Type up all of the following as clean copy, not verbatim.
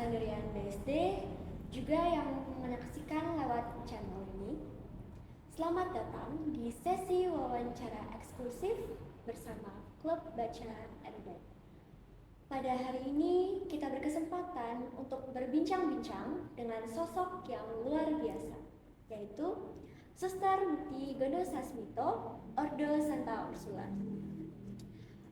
Sandrian BSD, juga yang menyaksikan lewat channel ini. Selamat datang di sesi wawancara eksklusif bersama Klub Baca Erudit. Pada hari ini kita berkesempatan untuk berbincang-bincang dengan sosok yang luar biasa, yaitu Suster Mukti Gondosasmito, Ordo Santa Ursula.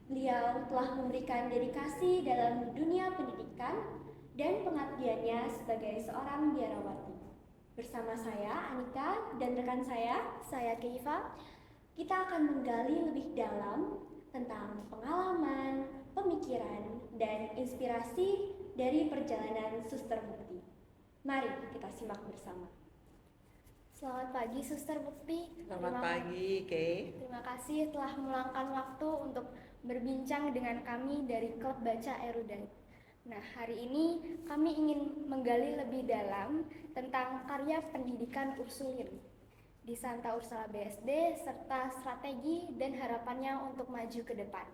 Beliau telah memberikan dedikasi dalam dunia pendidikan dan pengabdiannya sebagai seorang biarawati. Bersama saya, Anika, dan rekan saya Keifa, kita akan menggali lebih dalam tentang pengalaman, pemikiran, dan inspirasi dari perjalanan Suster Mukti. Mari kita simak bersama. Selamat pagi, Suster Mukti. Selamat pagi, Kay. Terima kasih telah meluangkan waktu untuk berbincang dengan kami dari Klub Baca Erudit. Nah, hari ini kami ingin menggali lebih dalam tentang karya pendidikan Ursulin di Santa Ursula BSD serta strategi dan harapannya untuk maju ke depan.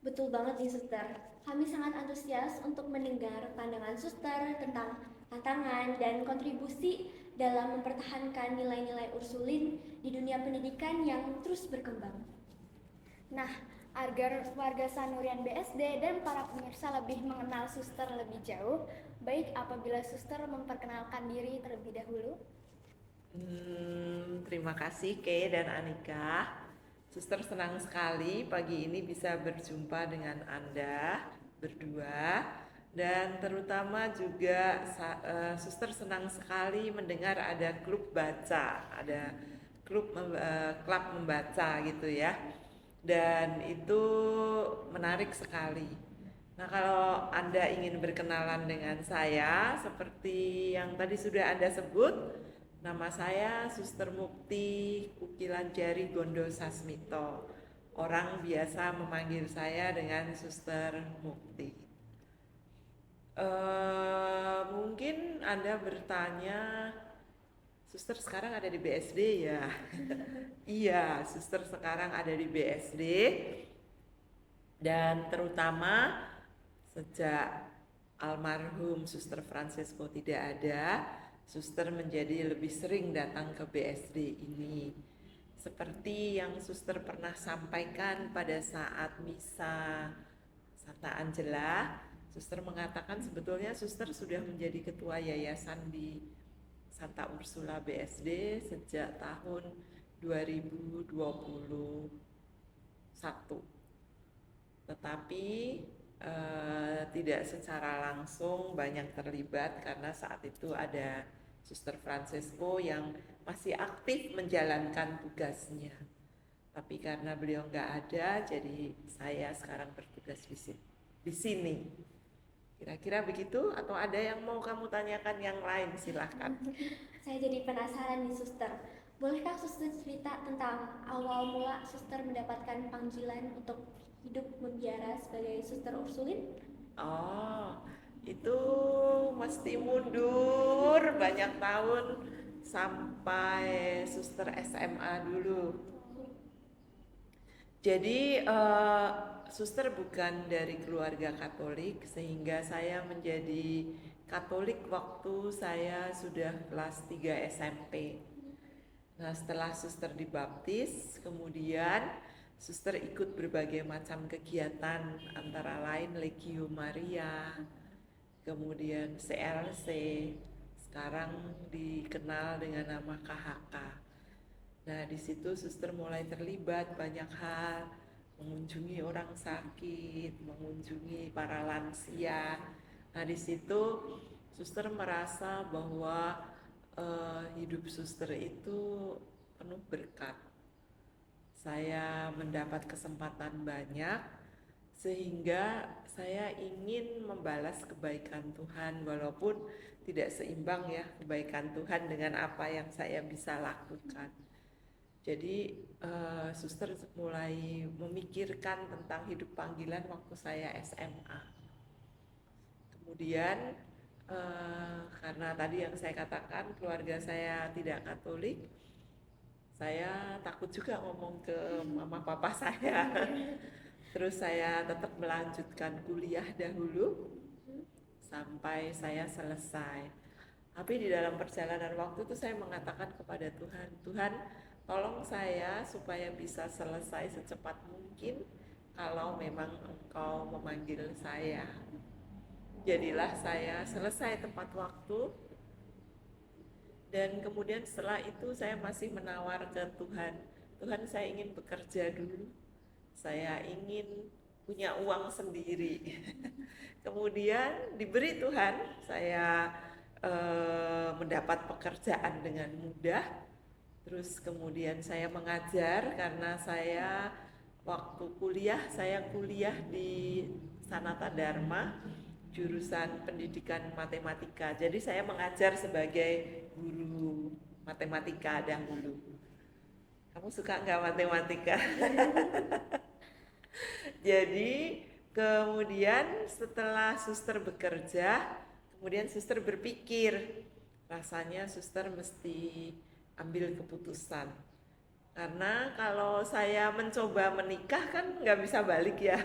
Betul banget nih, Suster. Kami sangat antusias untuk mendengar pandangan Suster tentang tantangan dan kontribusi dalam mempertahankan nilai-nilai Ursulin di dunia pendidikan yang terus berkembang. Nah, agar warga Sanurian BSD dan para pemirsa lebih mengenal Suster lebih jauh, baik apabila Suster memperkenalkan diri terlebih dahulu. Terima kasih, Kay dan Anika. Suster senang sekali pagi ini bisa berjumpa dengan Anda berdua, dan terutama juga Suster senang sekali mendengar ada klub baca, ada klub membaca gitu ya. Dan itu menarik sekali. Nah, kalau Anda ingin berkenalan dengan saya, seperti yang tadi sudah Anda sebut, nama saya Suster Mukti Ukilan Jari Gondosasmito. Orang biasa memanggil saya dengan Suster Mukti. Mungkin Anda bertanya, Suster sekarang ada di BSD ya? Iya, Suster sekarang ada di BSD. Dan terutama sejak almarhum Suster Francesco tidak ada, Suster menjadi lebih sering datang ke BSD ini. Seperti yang Suster pernah sampaikan pada saat misa Santa Angela, Suster mengatakan sebetulnya Suster sudah menjadi ketua yayasan di Santa Ursula BSD sejak tahun 2021. Tetapi tidak secara langsung banyak terlibat karena saat itu ada Suster Francesco yang masih aktif menjalankan tugasnya. Tapi karena beliau nggak ada, jadi saya sekarang bertugas di sini. Kira-kira begitu, atau ada yang mau kamu tanyakan yang lain? Silahkan. Saya jadi penasaran nih, Suster. Bolehkah Suster cerita tentang awal mula Suster mendapatkan panggilan untuk hidup membiara sebagai Suster Ursulin? Oh, itu mesti mundur banyak tahun sampai Suster SMA dulu. Jadi Suster bukan dari keluarga Katolik, sehingga saya menjadi Katolik waktu saya sudah kelas 3 SMP. Nah, setelah Suster dibaptis, kemudian Suster ikut berbagai macam kegiatan, antara lain Legio Maria, kemudian CLC, sekarang dikenal dengan nama KHK. Nah, di situ Suster mulai terlibat banyak hal, mengunjungi orang sakit, mengunjungi para lansia. Nah, di situ Suster merasa bahwa hidup Suster itu penuh berkat. Saya mendapat kesempatan banyak, sehingga saya ingin membalas kebaikan Tuhan, walaupun tidak seimbang ya kebaikan Tuhan dengan apa yang saya bisa lakukan. Jadi Suster mulai memikirkan tentang hidup panggilan waktu saya SMA. Kemudian karena tadi yang saya katakan keluarga saya tidak Katolik, saya takut juga ngomong ke mama papa saya. Terus saya tetap melanjutkan kuliah dahulu sampai saya selesai. Tapi di dalam perjalanan waktu itu saya mengatakan kepada Tuhan, Tuhan tolong saya supaya bisa selesai secepat mungkin kalau memang Engkau memanggil saya. Jadilah saya selesai tepat waktu, dan kemudian setelah itu saya masih menawar ke Tuhan, Tuhan saya ingin bekerja dulu, saya ingin punya uang sendiri. Kemudian diberi Tuhan, saya mendapat pekerjaan dengan mudah. Terus kemudian saya mengajar karena saya waktu kuliah, saya kuliah di Sanata Dharma, jurusan pendidikan matematika. Jadi saya mengajar sebagai guru matematika dahulu. Kamu suka nggak matematika? Jadi kemudian setelah suster bekerja, kemudian suster berpikir, rasanya suster mesti ambil keputusan. Karena kalau saya mencoba menikah kan nggak bisa balik ya.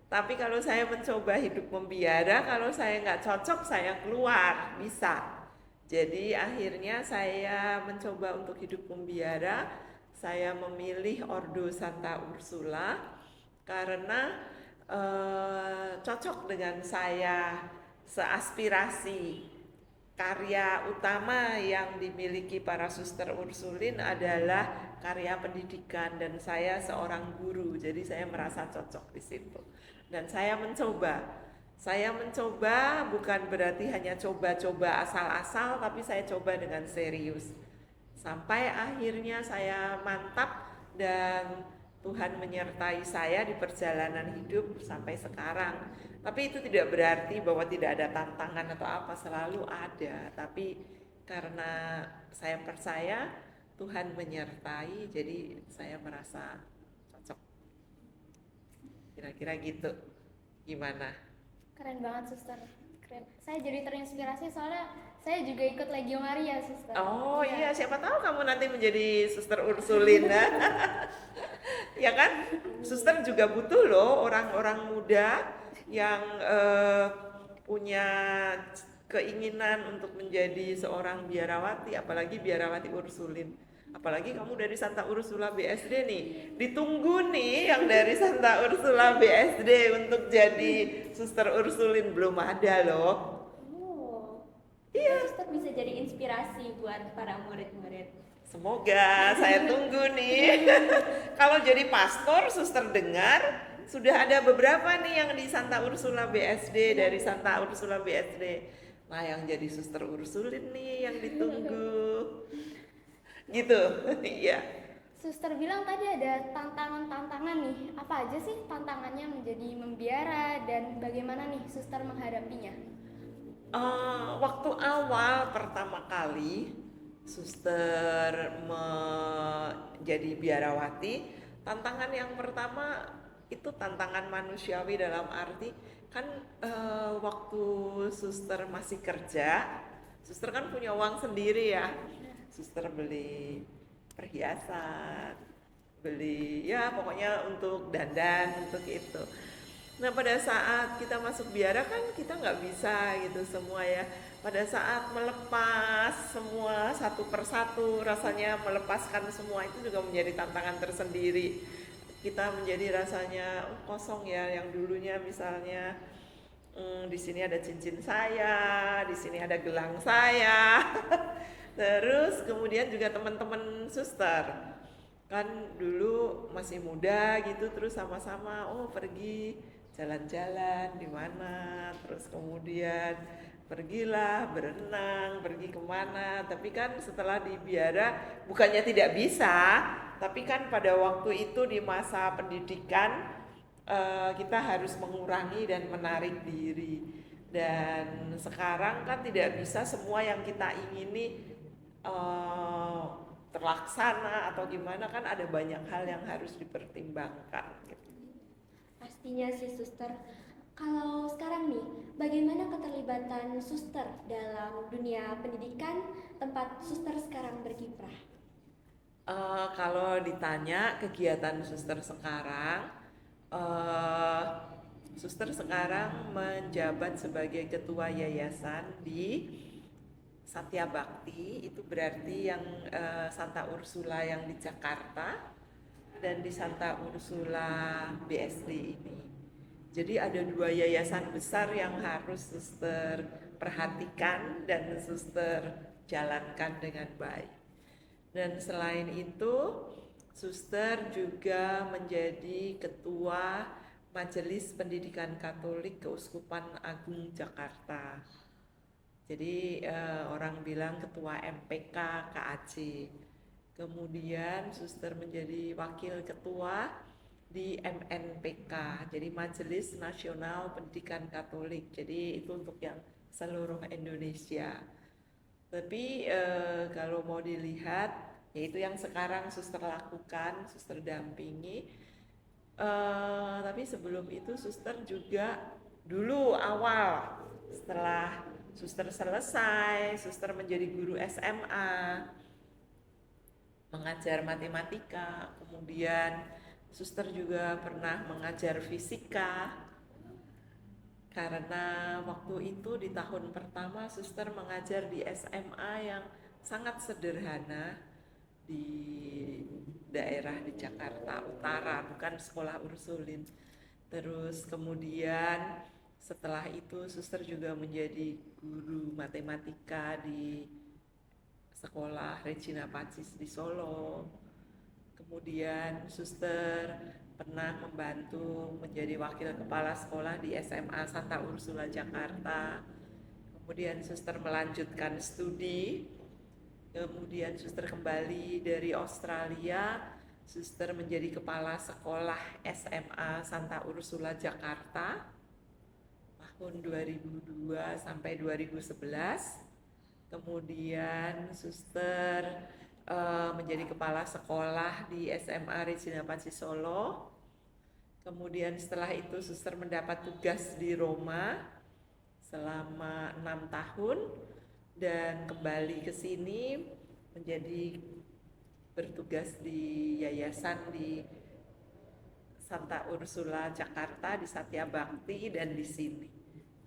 Tapi kalau saya mencoba hidup membiara, kalau saya nggak cocok saya keluar, bisa. Jadi akhirnya saya mencoba untuk hidup membiara, saya memilih Ordo Santa Ursula karena cocok dengan saya, seaspirasi. Karya utama yang dimiliki para suster Ursulin adalah karya pendidikan, dan saya seorang guru, jadi saya merasa cocok di situ. Dan saya mencoba bukan berarti hanya coba-coba asal-asal, tapi saya coba dengan serius. Sampai akhirnya saya mantap dan Tuhan menyertai saya di perjalanan hidup sampai sekarang. Tapi itu tidak berarti bahwa tidak ada tantangan atau apa, selalu ada. Tapi karena saya percaya Tuhan menyertai, jadi saya merasa cocok. Kira-kira gitu. Gimana? Keren banget suster, keren. Saya jadi terinspirasi soalnya saya juga ikut Legio Maria suster. Oh iya, siapa tahu kamu nanti menjadi suster Ursulin ya. Ya kan? Suster juga butuh loh orang-orang muda yang punya keinginan untuk menjadi seorang biarawati, apalagi biarawati Ursulin. Apalagi kamu dari Santa Ursula BSD nih, ditunggu nih yang dari Santa Ursula BSD untuk jadi suster Ursulin, belum ada loh. Oh, Iya. suster bisa jadi inspirasi buat para murid-murid. Semoga, saya tunggu nih. Kalau jadi pastor, suster dengar, sudah ada beberapa nih yang di Santa Ursula BSD, dari Santa Ursula BSD. Nah, yang jadi suster Ursulin nih yang ditunggu. Gitu, iya. Suster bilang tadi ada tantangan-tantangan nih. Apa aja sih tantangannya menjadi membiara dan bagaimana nih suster menghadapinya? Waktu awal pertama kali suster menjadi biarawati, tantangan yang pertama itu tantangan manusiawi dalam arti kan waktu suster masih kerja, suster kan punya uang sendiri ya, suster beli perhiasan, beli ya pokoknya untuk dandan, untuk itu. Nah pada saat kita masuk biara kan kita nggak bisa gitu semua ya. Pada saat melepas semua satu persatu, rasanya melepaskan semua itu juga menjadi tantangan tersendiri. Kita menjadi rasanya kosong ya, yang dulunya misalnya di sini ada cincin saya, di sini ada gelang saya. Terus kemudian juga teman-teman suster kan dulu masih muda gitu, terus sama-sama pergi jalan-jalan di mana, terus kemudian pergilah berenang, pergi kemana. Tapi kan setelah di biara bukannya tidak bisa, tapi kan pada waktu itu di masa pendidikan kita harus mengurangi dan menarik diri. Dan sekarang kan tidak bisa semua yang kita ingini terlaksana atau gimana, kan ada banyak hal yang harus dipertimbangkan gitu. Pastinya sih suster. Kalau sekarang nih, bagaimana keterlibatan suster dalam dunia pendidikan tempat suster sekarang berkiprah? Kalau ditanya kegiatan suster sekarang, Suster sekarang menjabat sebagai ketua yayasan di Satya Bhakti, itu berarti yang Santa Ursula yang di Jakarta dan di Santa Ursula BSD ini. Jadi ada dua yayasan besar yang harus suster perhatikan dan suster jalankan dengan baik. Dan selain itu, suster juga menjadi ketua Majelis Pendidikan Katolik Keuskupan Agung Jakarta. Jadi orang bilang ketua MPK KAC. Kemudian suster menjadi wakil ketua di MNPK, jadi Majelis Nasional Pendidikan Katolik. Jadi itu untuk yang seluruh Indonesia. Tapi kalau mau dilihat, yaitu yang sekarang suster lakukan, suster dampingi. Tapi sebelum itu suster juga dulu awal setelah suster selesai, suster menjadi guru SMA, mengajar matematika, kemudian suster juga pernah mengajar fisika. Karena waktu itu di tahun pertama suster mengajar di SMA yang sangat sederhana di daerah di Jakarta Utara, bukan sekolah Ursulin. Terus kemudian setelah itu suster juga menjadi guru matematika di sekolah Regina Pacis di Solo. Kemudian suster pernah membantu menjadi wakil kepala sekolah di SMA Santa Ursula Jakarta. Kemudian suster melanjutkan studi. Kemudian suster kembali dari Australia, suster menjadi kepala sekolah SMA Santa Ursula Jakarta tahun 2002 sampai 2011. Kemudian suster menjadi kepala sekolah di SMA Regina Pacis Solo. Kemudian setelah itu suster mendapat tugas di Roma selama 6 tahun. Dan kembali ke sini menjadi bertugas di yayasan di Santa Ursula Jakarta, di Satya Bhakti, dan di sini.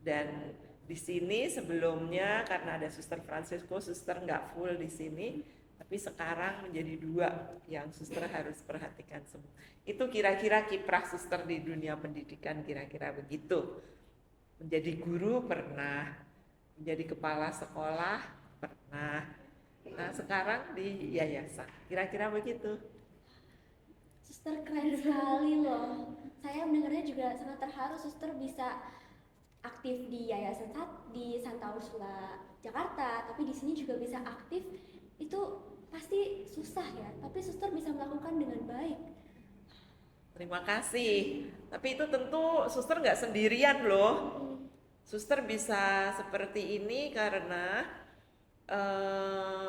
Dan di sini sebelumnya karena ada Suster Francisco, suster nggak full di sini, tapi sekarang menjadi 2 yang suster harus perhatikan semua. Itu kira-kira kiprah suster di dunia pendidikan, kira-kira begitu. Menjadi guru pernah, menjadi kepala sekolah pernah. Nah sekarang di yayasan, kira-kira begitu. Suster keren sekali loh. Saya mendengarnya juga sangat terharu suster bisa aktif di yayasan di Santa Ursula Jakarta, tapi di sini juga bisa aktif. Itu pasti susah ya, tapi suster bisa melakukan dengan baik. Terima kasih. Tapi itu tentu suster nggak sendirian loh. Suster bisa seperti ini karena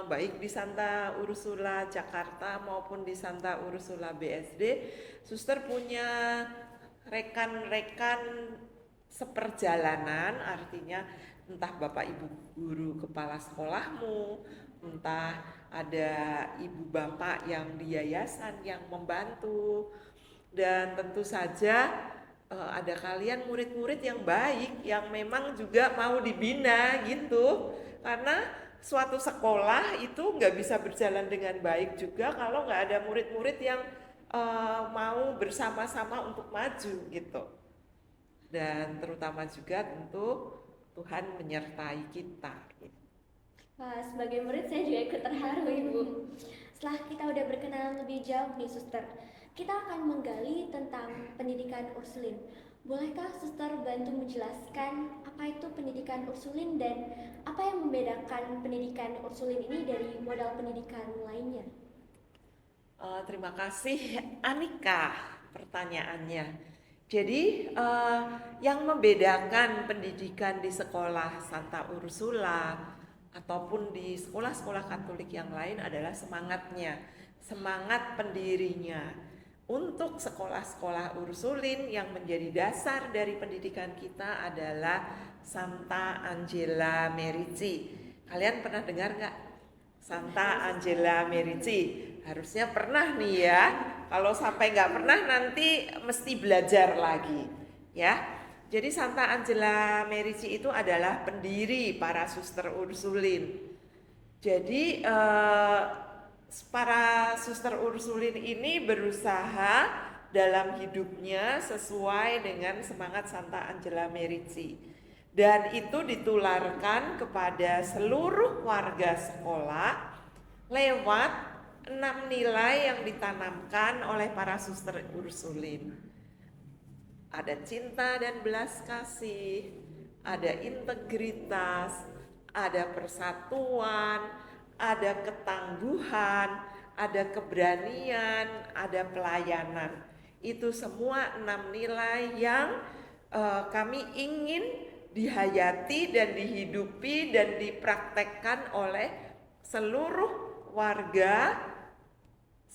baik di Santa Ursula Jakarta maupun di Santa Ursula BSD, suster punya rekan-rekan seperjalanan, artinya entah bapak ibu guru kepala sekolahmu, entah ada ibu bapak yang di yayasan yang membantu, dan tentu saja ada kalian murid-murid yang baik yang memang juga mau dibina gitu. Karena suatu sekolah itu nggak bisa berjalan dengan baik juga kalau nggak ada murid-murid yang mau bersama-sama untuk maju gitu. Dan terutama juga tentu Tuhan menyertai kita gitu. Wah, sebagai murid saya juga ikut terharu Ibu. Setelah kita udah berkenalan lebih jauh nih suster, kita akan menggali tentang pendidikan Ursulin. Bolehkah suster bantu menjelaskan apa itu pendidikan Ursulin dan apa yang membedakan pendidikan Ursulin ini dari modal pendidikan lainnya? Terima kasih Anika pertanyaannya. Jadi yang membedakan pendidikan di sekolah Santa Ursula ataupun di sekolah-sekolah Katolik yang lain adalah semangatnya, semangat pendirinya. Untuk sekolah-sekolah Ursulin yang menjadi dasar dari pendidikan kita adalah Santa Angela Merici. Kalian pernah dengar nggak? Santa Angela Merici. Harusnya pernah nih ya. Kalau sampai nggak pernah nanti mesti belajar lagi, ya. Jadi Santa Angela Merici itu adalah pendiri para suster Ursulin. Jadi para suster Ursulin ini berusaha dalam hidupnya sesuai dengan semangat Santa Angela Merici. Dan itu ditularkan kepada seluruh warga sekolah lewat 6 nilai yang ditanamkan oleh para suster Ursulin. Ada cinta dan belas kasih, ada integritas, ada persatuan, ada ketangguhan, ada keberanian, ada pelayanan. Itu semua 6 nilai yang kami ingin dihayati dan dihidupi dan dipraktekkan oleh seluruh warga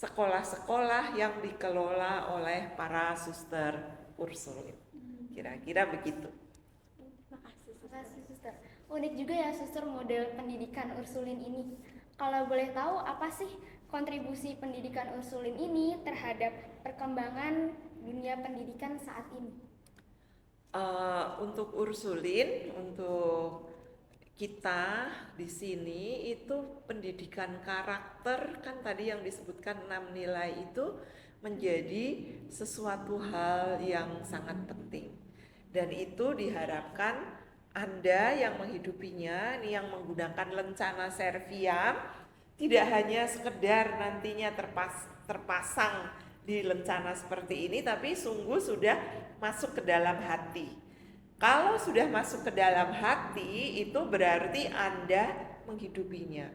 sekolah-sekolah yang dikelola oleh para suster Ursulin. Kira-kira begitu. Terima kasih, Suster. Unik juga ya, Suster, model pendidikan Ursulin ini. Kalau boleh tahu, apa sih kontribusi pendidikan Ursulin ini terhadap perkembangan dunia pendidikan saat ini? Untuk Ursulin, untuk kita di sini itu pendidikan karakter, kan tadi yang disebutkan 6 nilai itu menjadi sesuatu hal yang sangat penting, dan itu diharapkan Anda yang menghidupinya, yang menggunakan lencana Serviam, tidak hanya sekedar nantinya terpasang di lencana seperti ini, tapi sungguh sudah masuk ke dalam hati. Kalau sudah masuk ke dalam hati, itu berarti Anda menghidupinya.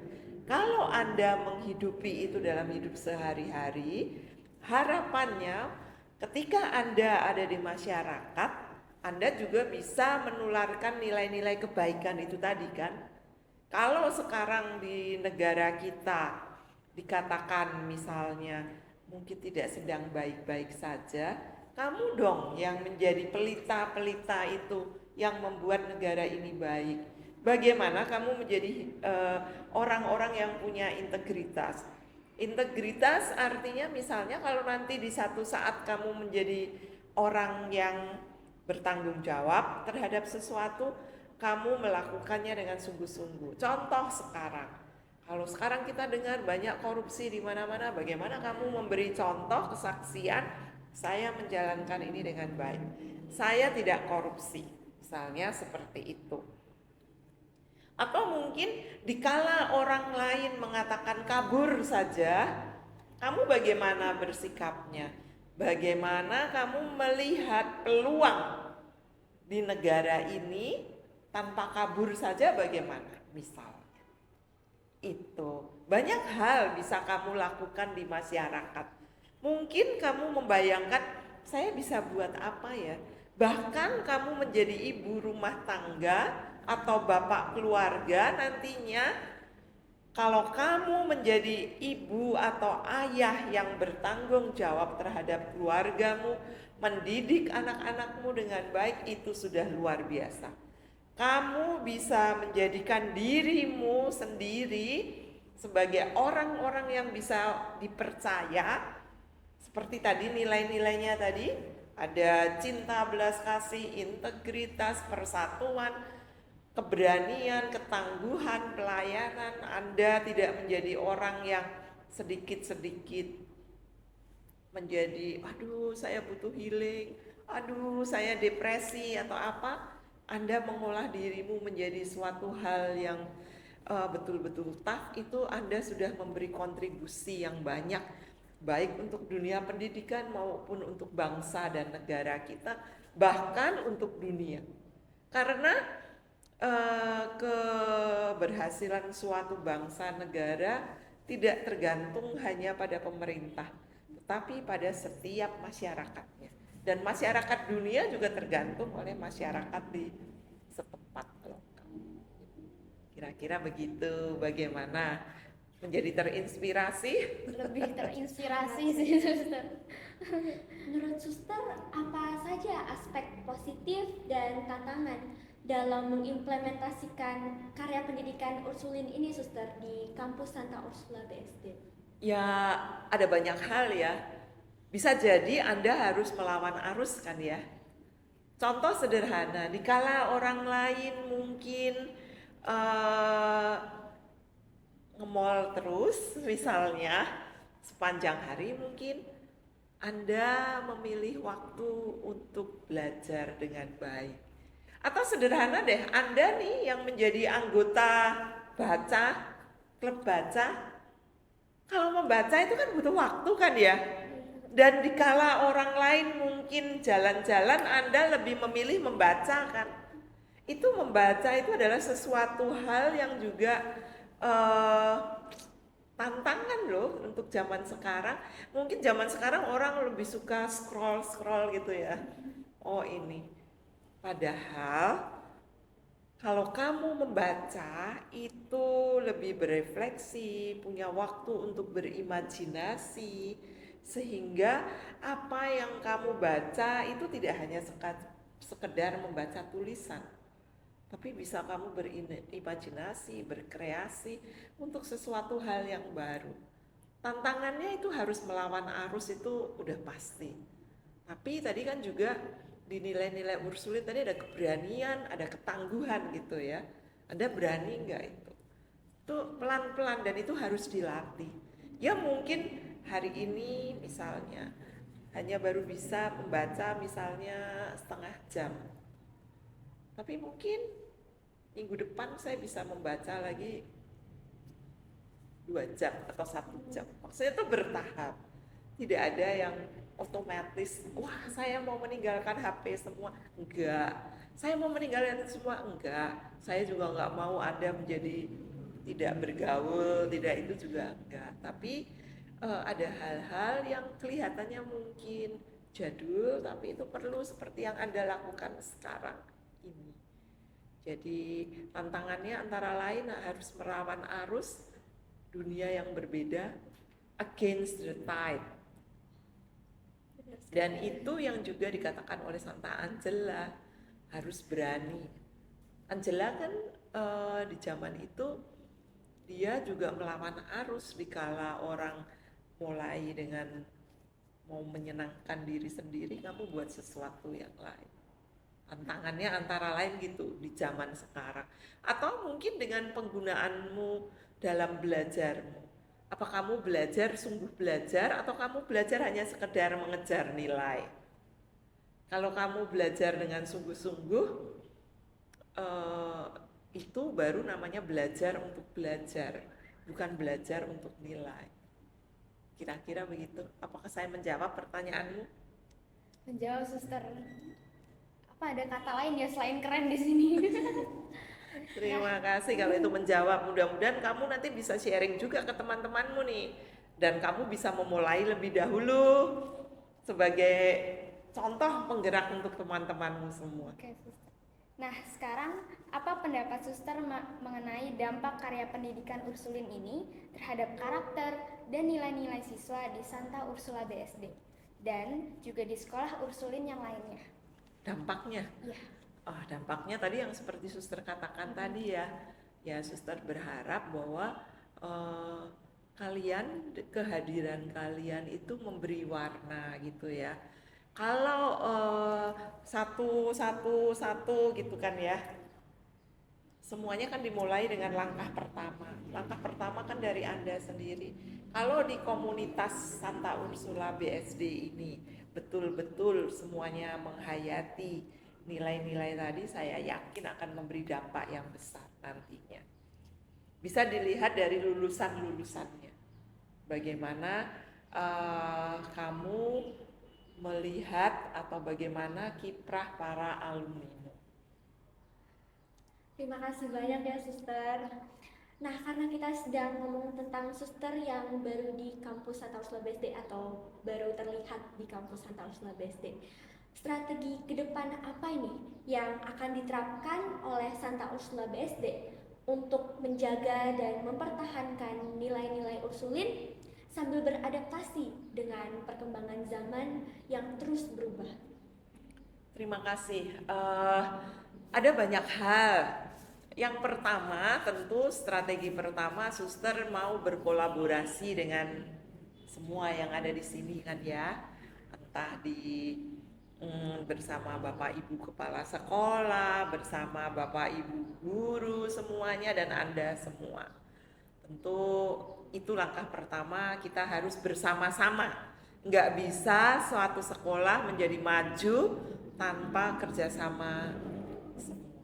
Kalau Anda menghidupi itu dalam hidup sehari-hari, harapannya ketika Anda ada di masyarakat, Anda juga bisa menularkan nilai-nilai kebaikan itu tadi kan. Kalau sekarang di negara kita dikatakan misalnya mungkin tidak sedang baik-baik saja, kamu dong yang menjadi pelita-pelita itu yang membuat negara ini baik. Bagaimana kamu menjadi orang-orang yang punya integritas. Integritas artinya misalnya kalau nanti di satu saat kamu menjadi orang yang bertanggung jawab terhadap sesuatu, kamu melakukannya dengan sungguh-sungguh. Contoh sekarang, kalau sekarang kita dengar banyak korupsi di mana-mana, bagaimana kamu memberi contoh kesaksian, saya menjalankan ini dengan baik, saya tidak korupsi, misalnya seperti itu. Atau mungkin dikala orang lain mengatakan kabur saja, kamu bagaimana bersikapnya? Bagaimana kamu melihat peluang di negara ini tanpa kabur saja bagaimana? Misalnya. Itu banyak hal bisa kamu lakukan di masyarakat. Mungkin kamu membayangkan saya bisa buat apa ya? Bahkan kamu menjadi ibu rumah tangga atau bapak keluarga nantinya, kalau kamu menjadi ibu atau ayah yang bertanggung jawab terhadap keluargamu, mendidik anak-anakmu dengan baik, itu sudah luar biasa. Kamu bisa menjadikan dirimu sendiri sebagai orang-orang yang bisa dipercaya. Seperti tadi nilai-nilainya tadi, ada cinta, belas kasih, integritas, persatuan, keberanian, ketangguhan, pelayanan. Anda tidak menjadi orang yang sedikit-sedikit menjadi aduh saya butuh healing, aduh saya depresi atau apa. Anda mengolah dirimu menjadi suatu hal yang betul-betul tough, itu Anda sudah memberi kontribusi yang banyak, baik untuk dunia pendidikan maupun untuk bangsa dan negara kita, bahkan untuk dunia. Karena keberhasilan suatu bangsa negara tidak tergantung hanya pada pemerintah, tetapi pada setiap masyarakatnya. Dan masyarakat dunia juga tergantung oleh masyarakat di setempat lokal. Kira-kira begitu. Bagaimana? Menjadi terinspirasi? Lebih terinspirasi sih, Suster. Menurut Suster, apa saja aspek positif dan tantangan dalam mengimplementasikan karya pendidikan Ursulin ini, Suster, di kampus Santa Ursula BSD? Ya, ada banyak hal ya. Bisa jadi Anda harus melawan arus kan ya. Contoh sederhana, dikala orang lain mungkin eh, nge-mall terus misalnya sepanjang hari, mungkin Anda memilih waktu untuk belajar dengan baik. Atau sederhana deh, Anda nih yang menjadi anggota baca, klub baca, kalau membaca itu kan butuh waktu kan ya. Dan dikala orang lain mungkin jalan-jalan, Anda lebih memilih membaca kan. Itu membaca itu adalah sesuatu hal yang juga eh, tantangan loh untuk zaman sekarang. Mungkin zaman sekarang orang lebih suka scroll-scroll gitu ya. Oh ini. Padahal kalau kamu membaca itu lebih berefleksi, punya waktu untuk berimajinasi, sehingga apa yang kamu baca itu tidak hanya sekedar membaca tulisan, tapi bisa kamu berimajinasi, berkreasi untuk sesuatu hal yang baru. Tantangannya itu harus melawan arus, itu udah pasti. Tapi tadi kan juga di nilai-nilai Ursuline tadi ada keberanian, ada ketangguhan gitu ya. Anda berani nggak itu? Itu pelan-pelan dan itu harus dilatih. Ya mungkin hari ini misalnya hanya baru bisa membaca misalnya setengah jam. Tapi mungkin minggu depan saya bisa membaca lagi 2 jam atau 1 jam. Maksudnya itu bertahap. Tidak ada yang otomatis, wah saya mau meninggalkan HP semua. Enggak. Saya mau meninggalkan itu semua. Enggak. Saya juga enggak mau Anda menjadi tidak bergaul, tidak, itu juga enggak. Tapi ada hal-hal yang kelihatannya mungkin jadul, tapi itu perlu seperti yang Anda lakukan sekarang ini. Jadi tantangannya antara lain harus melawan arus dunia yang berbeda, against the tide. Dan itu yang juga dikatakan oleh Santa Angela, harus berani. Angela kan di zaman itu dia juga melawan arus dikala orang mulai dengan mau menyenangkan diri sendiri, kamu buat sesuatu yang lain. Tantangannya antara lain gitu di zaman sekarang. Atau mungkin dengan penggunaanmu dalam belajarmu. Apa kamu belajar sungguh belajar atau kamu belajar hanya sekedar mengejar nilai? Kalau kamu belajar dengan sungguh-sungguh, itu baru namanya belajar untuk belajar, bukan belajar untuk nilai. Kira-kira begitu. Apakah saya menjawab pertanyaanmu? Menjawab, Suster. Apa ada kata lain ya selain keren di sini? Terima kasih kalau itu menjawab. Mudah-mudahan kamu nanti bisa sharing juga ke teman-temanmu nih. Dan kamu bisa memulai lebih dahulu sebagai contoh penggerak untuk teman-temanmu semua. Oke, Suster. Nah, sekarang apa pendapat Suster mengenai dampak karya pendidikan Ursuline ini terhadap karakter dan nilai-nilai siswa di Santa Ursula BSD dan juga di sekolah Ursuline yang lainnya? Dampaknya? Iya. Dampaknya tadi yang seperti Suster katakan tadi ya. Ya, Suster berharap bahwa kehadiran kalian itu memberi warna gitu ya. Kalau satu gitu kan ya, semuanya kan dimulai dengan langkah pertama. Langkah pertama kan dari Anda sendiri. Kalau di komunitas Santa Ursula BSD ini betul-betul semuanya menghayati nilai-nilai tadi, saya yakin akan memberi dampak yang besar nantinya. Bisa dilihat dari lulusan-lulusannya. Bagaimana kamu melihat atau bagaimana kiprah para alumni. Terima kasih banyak ya, Suster. Nah, karena kita sedang ngomong tentang Suster yang baru di kampus Santa Ursula BSD atau baru terlihat di kampus Santa Ursula BSD, strategi ke depan apa ini yang akan diterapkan oleh Santa Ursula BSD untuk menjaga dan mempertahankan nilai-nilai Ursuline sambil beradaptasi dengan perkembangan zaman yang terus berubah? Terima kasih. Ada banyak hal. Yang pertama, tentu strategi pertama, Suster mau berkolaborasi dengan semua yang ada di sini kan ya, entah di bersama Bapak Ibu Kepala Sekolah, bersama Bapak Ibu Guru semuanya dan Anda semua. Tentu itu langkah pertama, kita harus bersama-sama. Nggak bisa suatu sekolah menjadi maju tanpa kerjasama semua.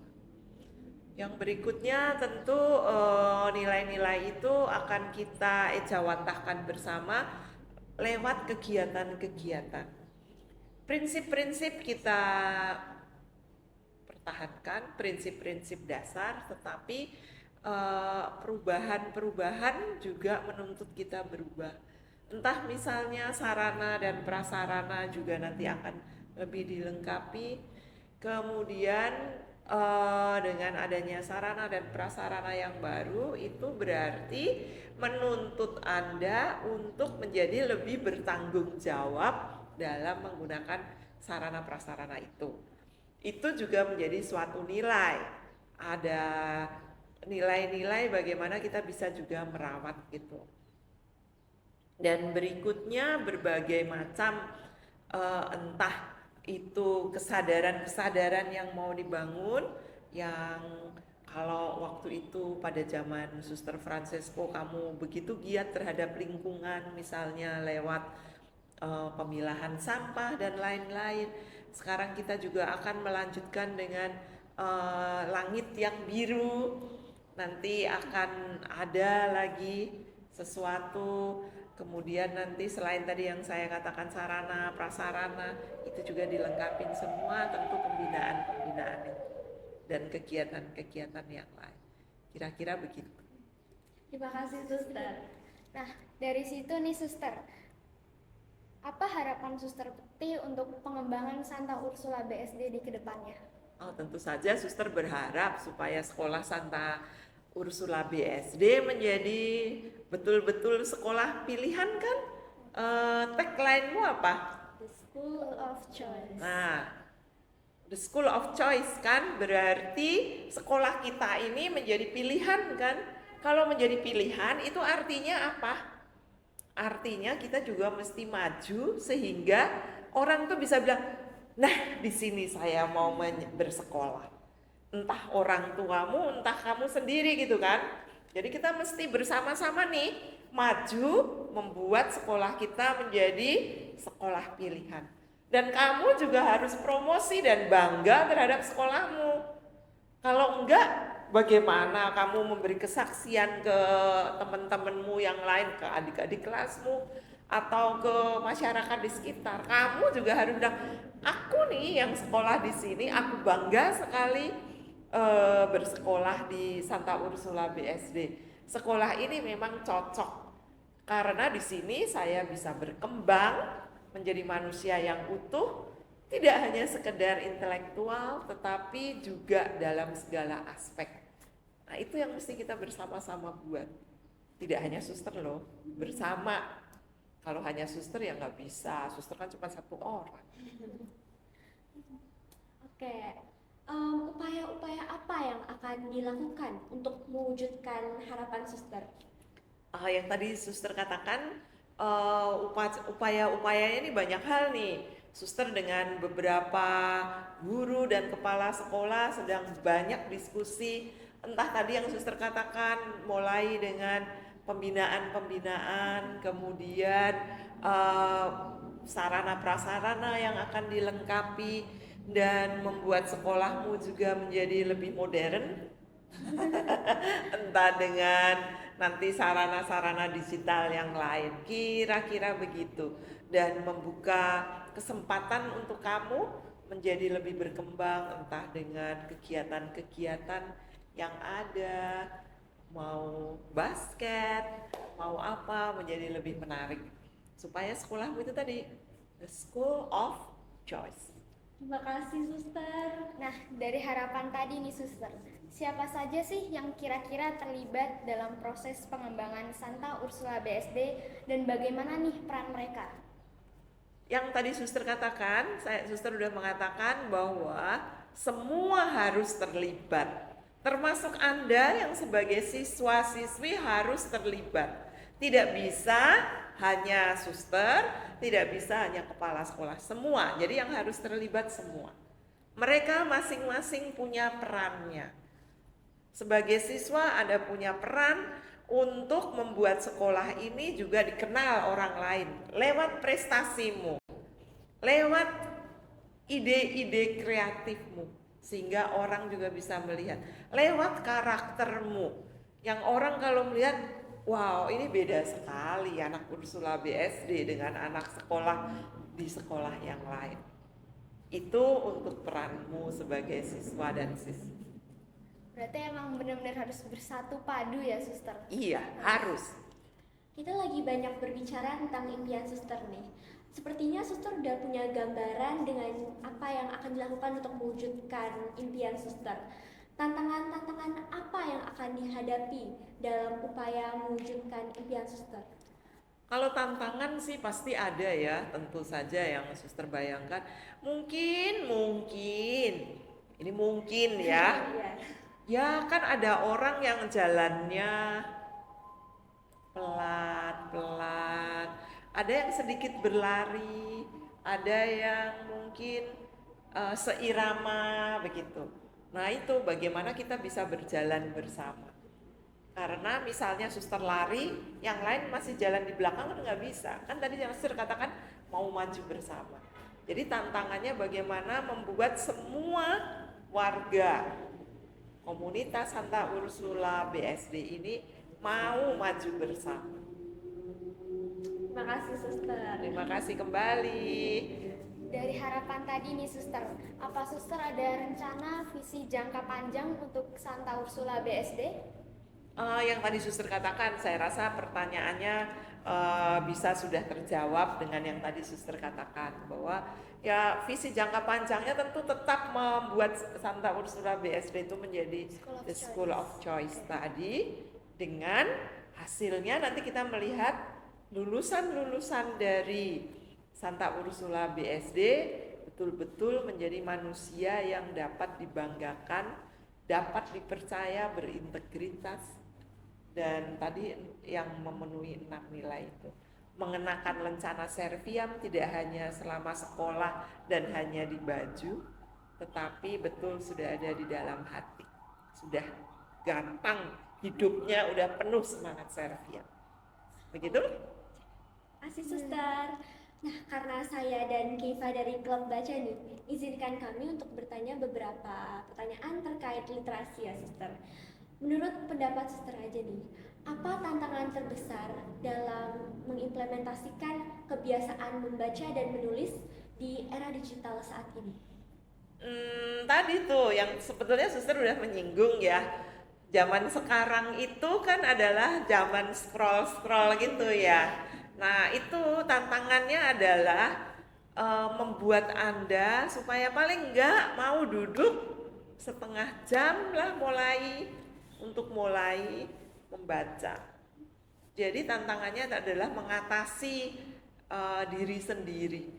Yang berikutnya tentu nilai-nilai itu akan kita ejawantahkan bersama lewat kegiatan-kegiatan. Prinsip-prinsip kita pertahankan, prinsip-prinsip dasar, tetapi perubahan-perubahan juga menuntut kita berubah. Entah misalnya sarana dan prasarana juga nanti akan lebih dilengkapi. Kemudian dengan adanya sarana dan prasarana yang baru itu berarti menuntut Anda untuk menjadi lebih bertanggung jawab dalam menggunakan sarana prasarana itu. Itu juga menjadi suatu nilai. Ada nilai-nilai bagaimana kita bisa juga merawat gitu. Dan berikutnya berbagai macam entah itu kesadaran-kesadaran yang mau dibangun, yang kalau waktu itu pada zaman Suster Francesco kamu begitu giat terhadap lingkungan, misalnya lewat pemilahan sampah dan lain-lain. Sekarang kita juga akan melanjutkan dengan langit yang biru. Nanti akan ada lagi sesuatu. Kemudian nanti selain tadi yang saya katakan sarana, prasarana, itu juga dilengkapi semua tentu pembinaan-pembinaan dan kegiatan-kegiatan yang lain. Kira-kira begitu. Terima kasih Suster. Nah, dari situ nih Suster, apa harapan Suster Peti untuk pengembangan Santa Ursula BSD di kedepannya? Oh, tentu saja Suster berharap supaya sekolah Santa Ursula BSD menjadi betul-betul sekolah pilihan kan? Tagline-mu apa? The School of Choice. Nah, the School of Choice kan berarti sekolah kita ini menjadi pilihan kan? Kalau menjadi pilihan itu artinya apa? Artinya kita juga mesti maju sehingga orang tuh bisa bilang, nah di sini saya mau bersekolah. Entah orang tuamu, entah kamu sendiri gitu kan. Jadi kita mesti bersama-sama nih maju membuat sekolah kita menjadi sekolah pilihan. Dan kamu juga harus promosi dan bangga terhadap sekolahmu. Kalau enggak, bagaimana kamu memberi kesaksian ke teman-temanmu yang lain, ke adik-adik kelasmu, atau ke masyarakat di sekitar. Kamu juga harus bilang, aku nih yang sekolah di sini, aku bangga sekali bersekolah di Santa Ursula BSD. Sekolah ini memang cocok karena di sini saya bisa berkembang menjadi manusia yang utuh, tidak hanya sekedar intelektual tetapi juga dalam segala aspek. Nah, itu yang mesti kita bersama-sama buat. Tidak hanya suster loh, bersama. Kalau hanya suster ya nggak bisa, suster kan cuma satu orang. Oke, upaya-upaya apa yang akan dilakukan untuk mewujudkan harapan Suster? Yang tadi suster katakan, upaya-upayanya ini banyak hal nih. Suster dengan beberapa guru dan kepala sekolah sedang banyak diskusi. Entah tadi yang suster katakan mulai dengan pembinaan-pembinaan, kemudian sarana prasarana yang akan dilengkapi dan membuat sekolahmu juga menjadi lebih modern. Entah dengan nanti sarana-sarana digital yang lain, kira-kira begitu, dan membuka kesempatan untuk kamu menjadi lebih berkembang entah dengan kegiatan-kegiatan yang ada, mau basket, mau apa, menjadi lebih menarik supaya sekolahmu itu tadi the school of choice. Terima kasih Suster. Nah, dari harapan tadi nih Suster, siapa saja sih yang kira-kira terlibat dalam proses pengembangan Santa Ursula BSD dan bagaimana nih peran mereka? Yang tadi suster katakan, suster udah mengatakan bahwa semua harus terlibat. Termasuk Anda yang sebagai siswa-siswi harus terlibat. Tidak bisa hanya suster, tidak bisa hanya kepala sekolah, semua. Jadi yang harus terlibat semua. Mereka masing-masing punya perannya. Sebagai siswa Anda punya peran untuk membuat sekolah ini juga dikenal orang lain lewat prestasimu, lewat ide-ide kreatifmu, sehingga orang juga bisa melihat lewat karaktermu yang orang kalau melihat, wow, ini beda sekali anak Ursula BSD dengan anak sekolah di sekolah yang lain. Itu untuk peranmu sebagai siswa dan siswi. Berarti emang benar-benar harus bersatu padu ya, Suster? Iya, harus. Kita lagi banyak berbicara tentang impian suster nih. Sepertinya suster udah punya gambaran dengan apa yang akan dilakukan untuk mewujudkan impian suster. Tantangan-tantangan apa yang akan dihadapi dalam upaya mewujudkan impian suster? Kalau tantangan sih pasti ada ya, tentu saja yang suster bayangkan. Mungkin, ini mungkin ya. Iya. Ya kan ada orang yang jalannya pelan-pelan, ada yang sedikit berlari, ada yang mungkin seirama begitu. Nah itu bagaimana kita bisa berjalan bersama. Karena misalnya suster lari, yang lain masih jalan di belakang kan nggak bisa. Kan tadi yang suster katakan mau maju bersama. Jadi tantangannya bagaimana membuat semua warga komunitas Santa Ursula BSD ini mau maju bersama. Terima kasih suster. Terima kasih kembali. Dari harapan tadi nih, Suster, apa Suster ada rencana visi jangka panjang untuk Santa Ursula BSD? Yang tadi suster katakan, saya rasa pertanyaannya bisa sudah terjawab dengan yang tadi suster katakan, bahwa ya visi jangka panjangnya tentu tetap membuat Santa Ursula BSD itu menjadi the school of choice tadi, dengan hasilnya nanti kita melihat lulusan-lulusan dari Santa Ursula BSD betul-betul menjadi manusia yang dapat dibanggakan, dapat dipercaya, berintegritas, dan tadi yang memenuhi 6 nilai itu. Mengenakan lencana serviam tidak hanya selama sekolah dan hanya di baju, tetapi betul sudah ada di dalam hati. Sudah gampang hidupnya, udah penuh semangat serviam. Begitu? Kasih suster. Nah, karena saya dan Kiva dari klub baca nih, izinkan kami untuk bertanya beberapa pertanyaan terkait literasi ya suster. Menurut pendapat suster aja nih, apa tantangan terbesar dalam mengimplementasikan kebiasaan membaca dan menulis di era digital saat ini? Tadi tuh yang sebetulnya suster udah menyinggung ya. Zaman sekarang itu kan adalah zaman scroll gitu ya. Nah itu tantangannya adalah membuat Anda supaya paling enggak mau duduk setengah jam lah untuk mulai membaca. Jadi tantangannya adalah mengatasi diri sendiri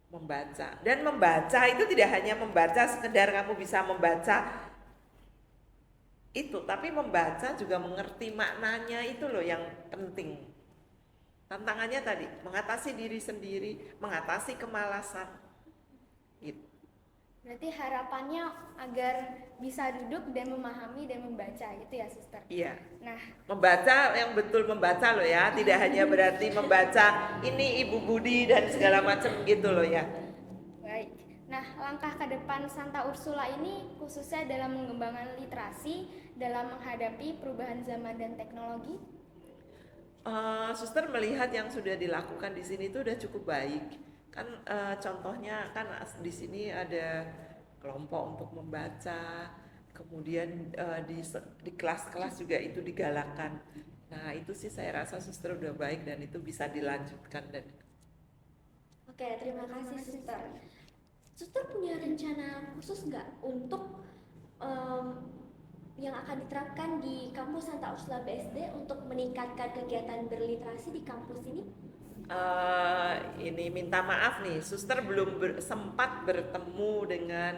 membaca. Dan membaca itu tidak hanya membaca sekedar kamu bisa membaca itu, tapi membaca juga mengerti maknanya, itu loh yang penting. Tantangannya tadi mengatasi diri sendiri, mengatasi kemalasan gitu. Berarti harapannya agar bisa duduk dan memahami dan membaca gitu ya, Suster? Iya. Nah, Membaca yang betul membaca loh ya, tidak hanya berarti membaca ini Ibu Budi dan segala macam gitu loh ya. baik. Nah, langkah ke depan Santa Ursula ini khususnya dalam mengembangkan literasi dalam menghadapi perubahan zaman dan teknologi. Suster melihat yang sudah dilakukan di sini itu udah cukup baik. Kan contohnya kan di sini ada kelompok untuk membaca, kemudian di kelas-kelas juga itu digalakkan. Nah itu sih saya rasa suster udah baik dan itu bisa dilanjutkan. Oke, terima kasih suster. Suster punya rencana khusus nggak untuk yang akan diterapkan di kampus Santa Ursula BSD untuk meningkatkan kegiatan berliterasi di kampus ini? Ini minta maaf nih, suster belum sempat bertemu dengan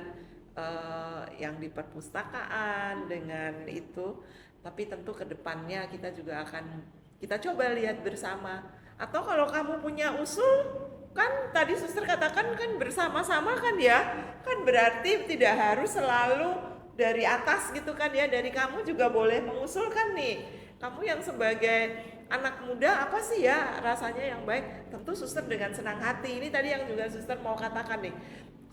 yang di perpustakaan dengan itu, tapi tentu kedepannya kita juga akan Kita coba lihat bersama. Atau kalau kamu punya usul, kan tadi suster katakan kan bersama-sama kan ya, kan berarti tidak harus selalu dari atas gitu kan ya, dari kamu juga boleh mengusulkan nih. Kamu yang sebagai anak muda apa sih ya rasanya yang baik? Tentu suster dengan senang hati. Ini tadi yang juga suster mau katakan nih.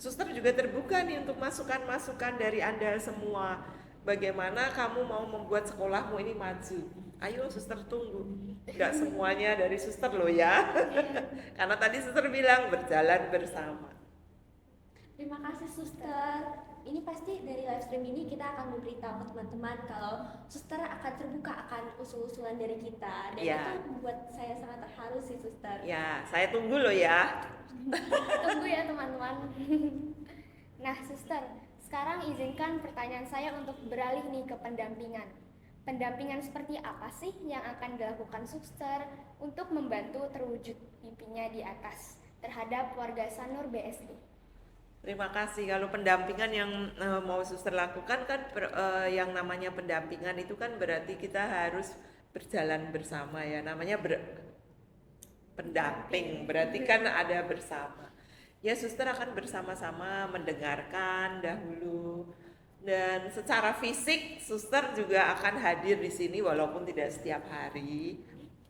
Suster juga terbuka nih untuk masukan-masukan dari Anda semua. Bagaimana kamu mau membuat sekolahmu ini maju? Ayo suster tunggu. Enggak semuanya dari suster loh ya. Karena tadi suster bilang berjalan bersama. Terima kasih suster. Ini pasti dari live stream ini kita akan memberitahu ke teman-teman kalau suster akan terbuka akan usul-usulan dari kita. Dan Ya. itu membuat saya sangat terharu sih suster. Ya, saya tunggu loh ya. Tunggu ya teman-teman. Nah, suster, sekarang izinkan pertanyaan saya untuk beralih nih ke pendampingan. Pendampingan seperti apa sih yang akan dilakukan suster untuk membantu terwujud mimpinya di atas terhadap warga Sanur BSD? Terima kasih. Kalau pendampingan yang mau suster lakukan kan yang namanya pendampingan itu kan berarti kita harus berjalan bersama ya. Namanya pendamping, berarti kan ada bersama. Ya suster akan bersama-sama mendengarkan dahulu. Dan secara fisik suster juga akan hadir di sini walaupun tidak setiap hari.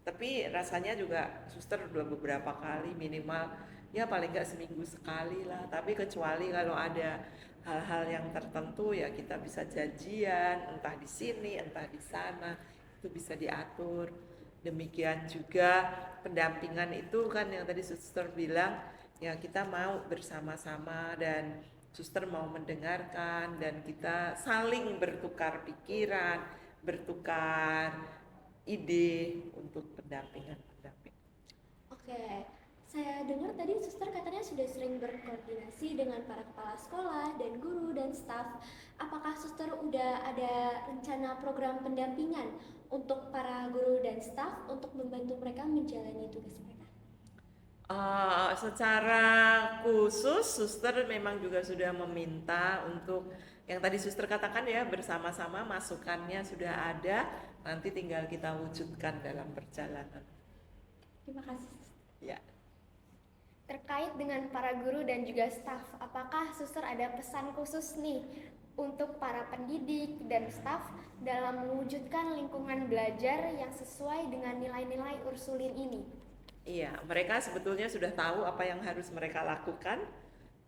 Tapi rasanya juga suster udah beberapa kali minimal ya paling nggak seminggu sekali lah. Tapi kecuali kalau ada hal-hal yang tertentu ya kita bisa janjian entah di sini entah di sana, itu bisa diatur. Demikian juga pendampingan itu kan yang tadi suster bilang ya kita mau bersama-sama dan suster mau mendengarkan dan kita saling bertukar pikiran, bertukar ide untuk pendampingan. Oke, saya dengar tadi suster katanya sudah sering berkoordinasi dengan para kepala sekolah dan guru dan staf. Apakah suster udah ada rencana program pendampingan untuk para guru dan staf untuk membantu mereka menjalani tugas mereka? Secara khusus suster memang juga sudah meminta untuk yang tadi suster katakan ya bersama-sama masukannya sudah ada, nanti tinggal kita wujudkan dalam perjalanan. Terima kasih. Ya. Terkait dengan para guru dan juga staf, apakah suster ada pesan khusus nih untuk para pendidik dan staf dalam mewujudkan lingkungan belajar yang sesuai dengan nilai-nilai Ursulin ini? Iya, mereka sebetulnya sudah tahu apa yang harus mereka lakukan.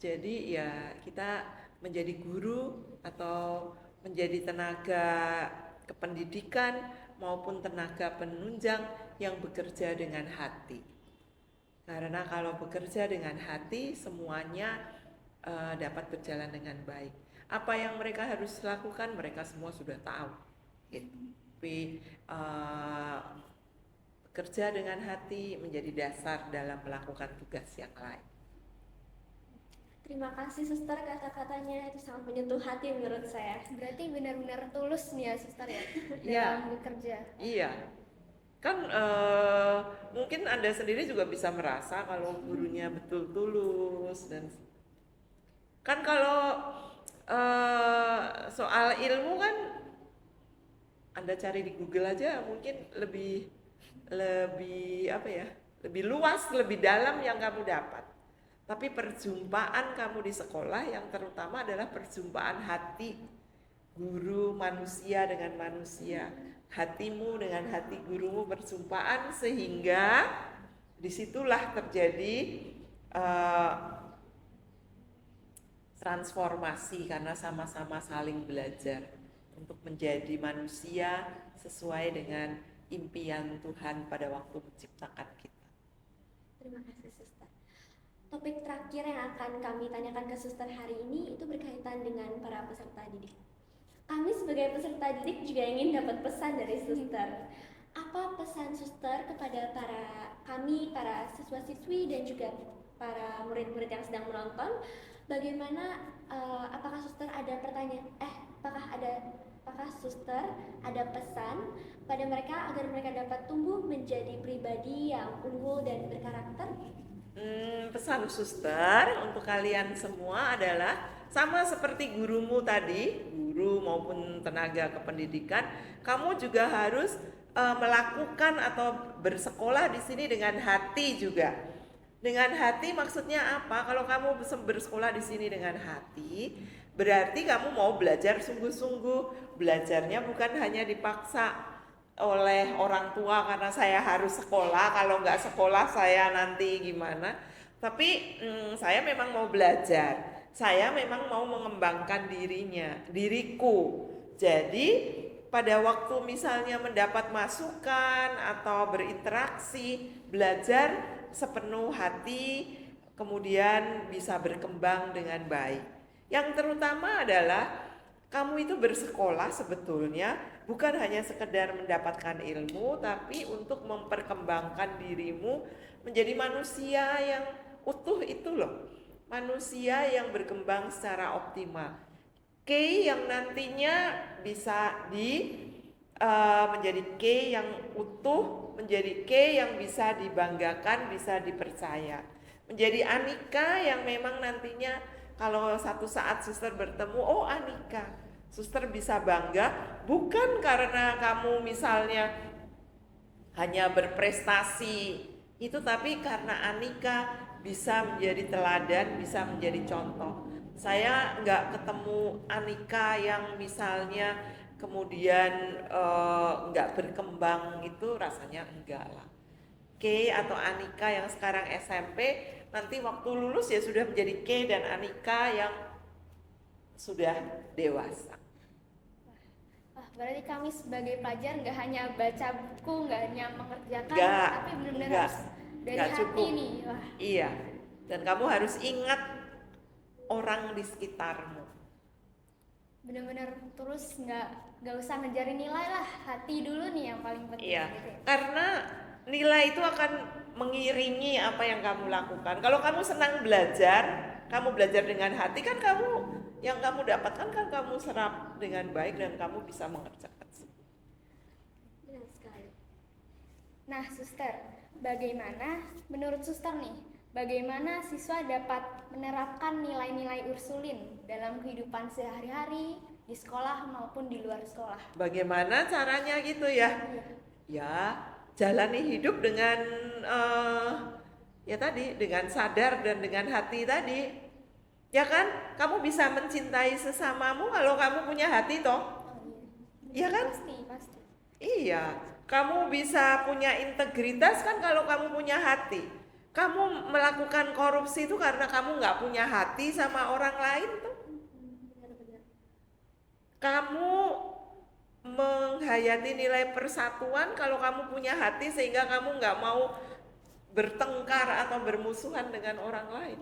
Jadi ya kita menjadi guru atau menjadi tenaga kependidikan maupun tenaga penunjang yang bekerja dengan hati. Karena kalau bekerja dengan hati semuanya dapat berjalan dengan baik. Apa yang mereka harus lakukan mereka semua sudah tahu. Gitu. Tapi kerja dengan hati menjadi dasar dalam melakukan tugas yang lain. Terima kasih suster, kata-katanya itu sangat menyentuh hati menurut saya. Berarti benar-benar tulus nih ya suster ya Iya. dalam bekerja. Iya. Kan mungkin Anda sendiri juga bisa merasa kalau gurunya betul tulus dan kan kalau soal ilmu kan Anda cari di Google aja mungkin lebih apa ya? Lebih luas, lebih dalam yang kamu dapat. Tapi perjumpaan kamu di sekolah yang terutama adalah perjumpaan hati guru manusia dengan manusia. Hatimu dengan hati gurumu berjumpaan sehingga disitulah terjadi transformasi karena sama-sama saling belajar untuk menjadi manusia sesuai dengan impian Tuhan pada waktu menciptakan kita. Terima kasih suster. Topik terakhir yang akan kami tanyakan ke suster hari ini itu berkaitan dengan para peserta didik. Kami sebagai peserta didik juga ingin dapat pesan dari suster. Apa pesan suster kepada para siswa-siswi dan juga para murid-murid yang sedang menonton? Bagaimana apakah suster ada apakah suster ada pesan pada mereka agar mereka dapat tumbuh menjadi pribadi yang unggul dan berkarakter? Pesan suster untuk kalian semua adalah sama seperti gurumu tadi, guru maupun tenaga kependidikan, kamu juga harus melakukan atau bersekolah di sini dengan hati juga. Dengan hati maksudnya apa? Kalau kamu bersekolah di sini dengan hati, berarti kamu mau belajar sungguh-sungguh. Belajarnya bukan hanya dipaksa oleh orang tua karena saya harus sekolah, kalau nggak sekolah saya nanti gimana. Tapi saya memang mau belajar. Saya memang mau mengembangkan diriku. Jadi pada waktu misalnya mendapat masukan atau berinteraksi, belajar sepenuh hati, kemudian bisa berkembang dengan baik. Yang terutama adalah kamu itu bersekolah sebetulnya bukan hanya sekedar mendapatkan ilmu, tapi untuk memperkembangkan dirimu menjadi manusia yang utuh itu loh. Manusia yang berkembang secara optimal. K yang nantinya bisa menjadi K yang utuh, menjadi K yang bisa dibanggakan, bisa dipercaya. Menjadi Anika yang memang nantinya kalau satu saat suster bertemu, oh Anika, suster bisa bangga bukan karena kamu misalnya hanya berprestasi itu, tapi karena Anika bisa menjadi teladan, bisa menjadi contoh. Saya nggak ketemu Anika yang misalnya kemudian nggak berkembang, itu rasanya enggak lah. K atau Anika yang sekarang SMP nanti waktu lulus ya sudah menjadi K dan Anika yang sudah dewasa. Berarti kami sebagai pelajar nggak hanya baca buku, nggak hanya mengerjakan, Nggak, tapi benar-benar nggak, harus dari nggak hati cukup. nih. Wah, Iya, dan kamu harus ingat orang di sekitarmu. benar-benar terus nggak usah ngejarin nilai lah, hati dulu nih yang paling penting. Iya, Gitu ya. karena nilai itu akan mengiringi apa yang kamu lakukan. Kalau kamu senang belajar, kamu belajar dengan hati, kan kamu yang kamu dapatkan kan kamu serap dengan baik dan kamu bisa mengerjakan. Benar sekali. Nah, suster, bagaimana menurut suster nih, bagaimana siswa dapat menerapkan nilai-nilai Ursulin dalam kehidupan sehari-hari di sekolah maupun di luar sekolah? Bagaimana caranya gitu ya? Ya, jalani hidup dengan ya tadi, dengan sadar dan dengan hati tadi. Ya kan? Kamu bisa mencintai sesamamu kalau kamu punya hati toh. Iya kan? Pasti. Iya, kamu bisa punya integritas kan kalau kamu punya hati. Kamu melakukan korupsi itu karena kamu nggak punya hati sama orang lain tuh. Benar-benar. Kamu menghayati nilai persatuan kalau kamu punya hati sehingga kamu nggak mau bertengkar atau bermusuhan dengan orang lain.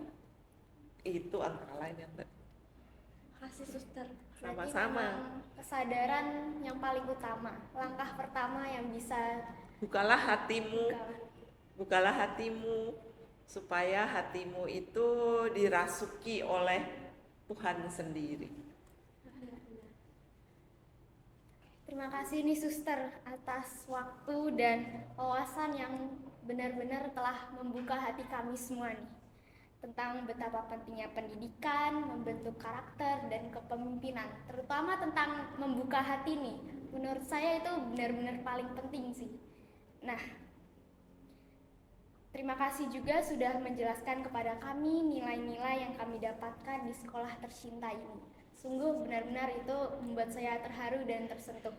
Itu antara lain yang tadi. Makasih suster. Berarti Sama-sama. memang kesadaran yang paling utama, langkah pertama yang bisa Bukalah hatimu, buka. bukalah hatimu supaya hatimu itu dirasuki oleh Tuhan sendiri. Terima kasih nih suster atas waktu dan wawasan yang benar-benar telah membuka hati kami semua nih tentang betapa pentingnya pendidikan, membentuk karakter dan kepemimpinan, terutama tentang membuka hati nih. Menurut saya itu benar-benar paling penting sih. Nah, terima kasih juga sudah menjelaskan kepada kami nilai-nilai yang kami dapatkan di sekolah tercinta ini. Sungguh benar-benar itu membuat saya terharu dan tersentuh.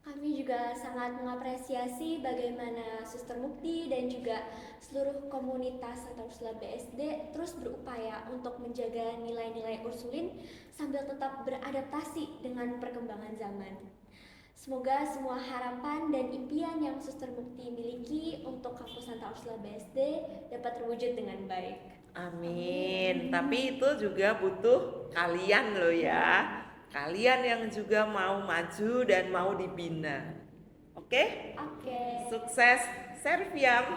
Kami juga sangat mengapresiasi bagaimana Suster Mukti dan juga seluruh komunitas atau Ursula BSD terus berupaya untuk menjaga nilai-nilai Ursulin sambil tetap beradaptasi dengan perkembangan zaman. Semoga semua harapan dan impian yang Suster Mukti miliki untuk kampus Santa Ursula BSD dapat terwujud dengan baik. Amin. Tapi itu juga butuh kalian loh ya. Kalian yang juga mau maju dan mau dibina. Oke? Oke. Sukses Serviam.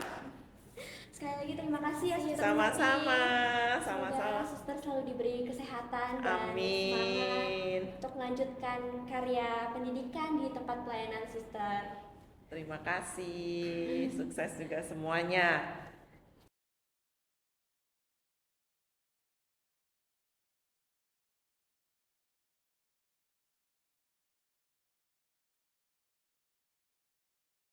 Sekali lagi terima kasih ya Suster Sama-sama, Mukti. sama-sama. Semoga Suster selalu diberi kesehatan dan Amin. semangat untuk melanjutkan karya pendidikan di tempat pelayanan Suster. Terima kasih. Sukses juga semuanya.